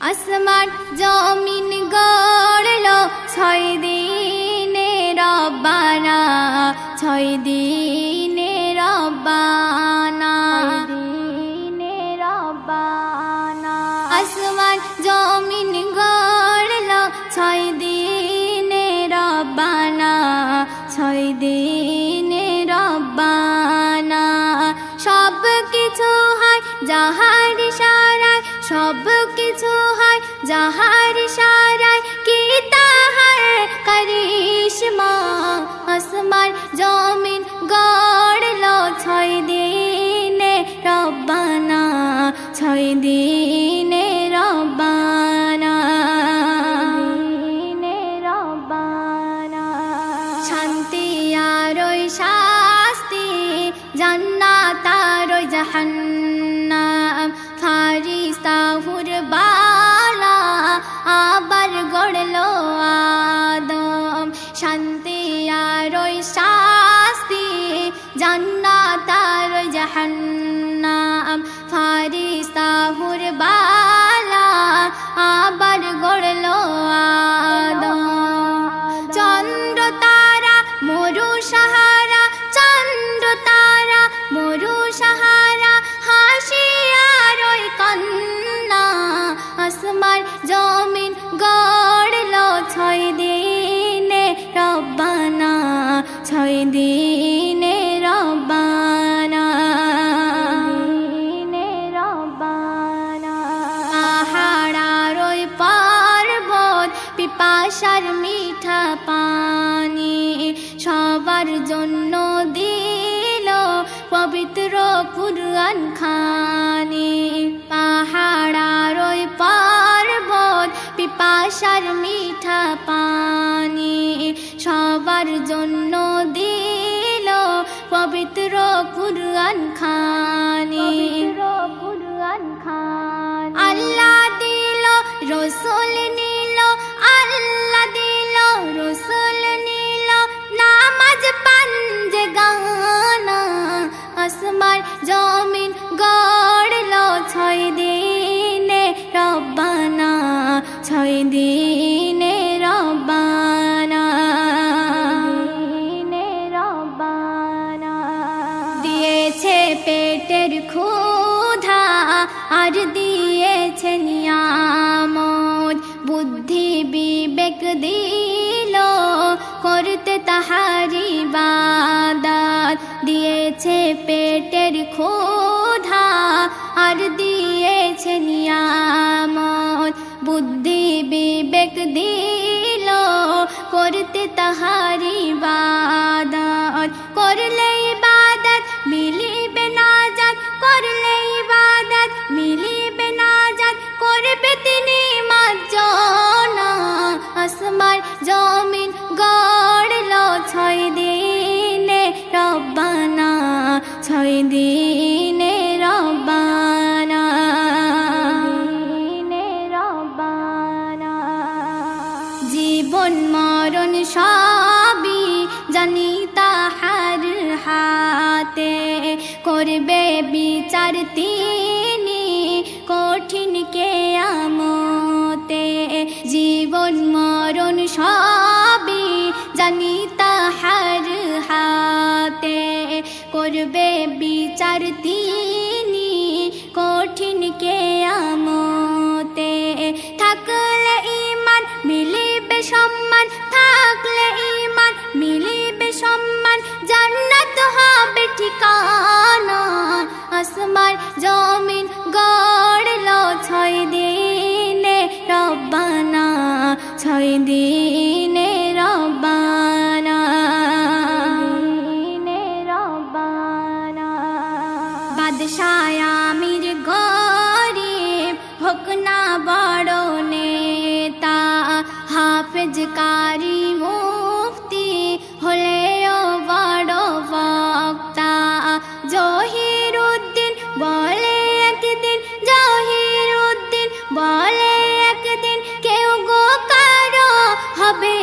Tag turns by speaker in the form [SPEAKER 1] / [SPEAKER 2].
[SPEAKER 1] আসমান জমিন গড়লো 6 দিনে রব্বানা, 6 দিনে রব্বানা, আসমান জমিন গড়লো 6 দিনে রব্বানা, 6 দিনে রব্বানা। সব কিছু হয় যাহার ইশারায়, সব কিছু হয় যাহার ইশারায়, কি তাহার করিশ্মা। আসমান জমিন গড়লো 6 দিনে রব্বানা, 6 দিনে রব্বানা, শান্তি আর ওই শাস্তি, জান্নাত আর ওই জাহান্নাম, ফারিস্তা হুরবালা আবার গড়লো আদম। শান্তি আর ওই শাস্তি, জান্নাত আর ওই জাহান্নাম, ফারিস্তা হুরবালা আবার গড়লো আদম। চন্দ্র তারা মরু সাহারা, চন্দ্র তারা মরু সাহারা, হাসি আর ওই কান্না। আসমান জমিন গড়লো 6 দিনে রব্বানা, 6 দিনে রব্বানা, পাহাড় আর ওই পর্বত, পিপাসার মিঠা পানি, সবার জন্য দিল পবিত্র কুরআন খানি। পাহাড় আর ওই পর্বত, পিপাসার মিঠা পানি, সবার জন্য দিল পবিত্র কুরআন খানি। আল্লাহ দিল রসুল নিল, আল্লাহ দিল রসুল নিল, নামাজ পাঞ্জে গানা। আসমান জমিন গড়লো 6 দিনে রব্বানা, 6 দিনে রব্বানা, দিয়েছে পেটের ক্ষুধা আর দিয়েছে নিয়ামত, বুদ্ধি বিবেক দিল করতে তাহারি ইবাদত। দিয়েছে পেটের ক্ষুধা আর দিয়েছে নিয়ামত, বুদ্ধি বিবেক দিল করতে তাহারি ইবাদত। করলে ইবাদত মিলিবে নাজাত, করলে ইবাদত মিলিবে নাজাত, করবে তিনি মাজনা। আসমান জমিন গড়লো 6 দিনে রব্বানা, 6 দিনে রব্বানা, জীবন মরণ সবই জানি তাহার হাতে, করবে বিচার তিনি কঠিন কিয়ামতে। জীবন মরণ সবই জানি তাহার হাতে, করবে বিচার তিনি কঠিন কিয়ামতে। থাকলে ঈমান মিলিবে সম্মান, থাকলে ঈমান মিলিবে সম্মান, জান্নাত হবে ঠিকানা। আসমান জমিন গড়লো 6 দিনে রব্বানা, 6 দিনে রব্বানা, বাদশাহ আমির গরিব হোক না বড় নেতা, হাফেজ কারি মুফতি হলেও বড় বক্তা। জহিরুদ্দিন বলে একদিন, জহিরুদ্দিন বলে একদিন, কেউ গো কারো হবে